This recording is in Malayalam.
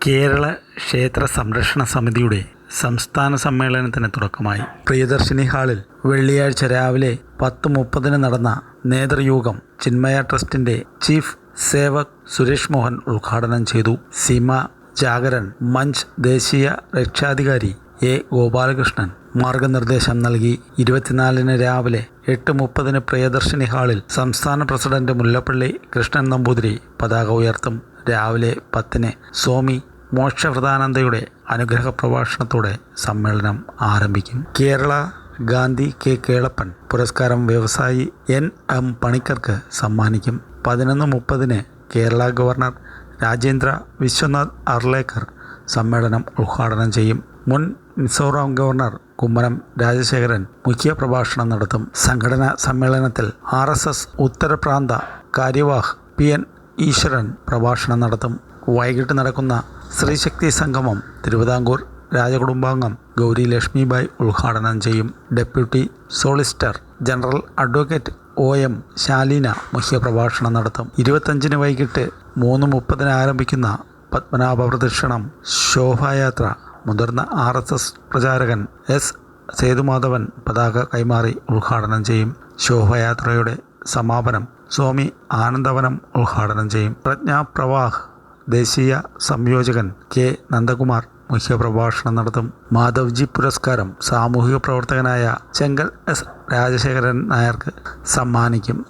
കേരള ക്ഷേത്ര സംരക്ഷണ സമിതിയുടെ സംസ്ഥാന സമ്മേളനത്തിന് തുടക്കമായി. പ്രിയദർശിനി ഹാളിൽ വെള്ളിയാഴ്ച രാവിലെ 10:30 നടന്ന നേതൃയോഗം ചിന്മയ ട്രസ്റ്റിന്റെ ചീഫ് സേവക് സുരേഷ് മോഹൻ ഉദ്ഘാടനം ചെയ്തു. സീമ ജാഗരൺ മഞ്ച് ദേശീയ രക്ഷാധികാരി എ ഗോപാലകൃഷ്ണൻ മാർഗനിർദ്ദേശം നൽകി. 24 രാവിലെ 8:30 പ്രിയദർശിനി ഹാളിൽ സംസ്ഥാന പ്രസിഡന്റ് മുല്ലപ്പള്ളി കൃഷ്ണൻ നമ്പൂതിരി പതാക ഉയർത്തും. രാവിലെ 10 സ്വാമി മോക്ഷവ്രതാനന്ദയുടെ അനുഗ്രഹ പ്രഭാഷണത്തോടെ സമ്മേളനം ആരംഭിക്കും. കേരള ഗാന്ധി കെ കേളപ്പൻ പുരസ്കാരം വ്യവസായി N.M. പണിക്കർക്ക് സമ്മാനിക്കും. 11:30 കേരള ഗവർണർ രാജേന്ദ്ര വിശ്വനാഥ് അർലേക്കർ സമ്മേളനം ഉദ്ഘാടനം ചെയ്യും. മുൻ മിസോറാം ഗവർണർ കുമ്മനം രാജശേഖരൻ മുഖ്യ പ്രഭാഷണം നടത്തും. സംഘടനാ സമ്മേളനത്തിൽ RSS ഉത്തരപ്രാന്ത കാര്യവാഹ് PN ഈശ്വരൻ പ്രഭാഷണം നടത്തും. വൈകിട്ട് നടക്കുന്ന സ്ത്രീശക്തി സംഗമം തിരുവിതാംകൂർ രാജകുടുംബാംഗം ഗൗരി ലക്ഷ്മിബായി ഉദ്ഘാടനം ചെയ്യും. Deputy solicitor general advocate OM ശാലീന മുഖ്യപ്രഭാഷണം നടത്തും. 25 വൈകിട്ട് 3:30 ആരംഭിക്കുന്ന പത്മനാഭ പ്രദക്ഷിണം ശോഭായാത്ര മുതിർന്ന RSS പ്രചാരകൻ S. സേതുമാധവൻ പതാക കൈമാറി ഉദ്ഘാടനം ചെയ്യും. ശോഭായാത്രയുടെ സമാപനം സ്വാമി ആനന്ദവനം ഉദ്ഘാടനം ചെയ്യും. പ്രജ്ഞാപ്രവാഹ് ദേശീയ സംയോജകൻ K. നന്ദകുമാർ മുഖ്യപ്രഭാഷണം നടത്തും. മാധവ്ജി പുരസ്കാരം സാമൂഹിക പ്രവർത്തകനായ ചെങ്കൽ S. രാജശേഖരൻ നായർക്ക് സമ്മാനിക്കും.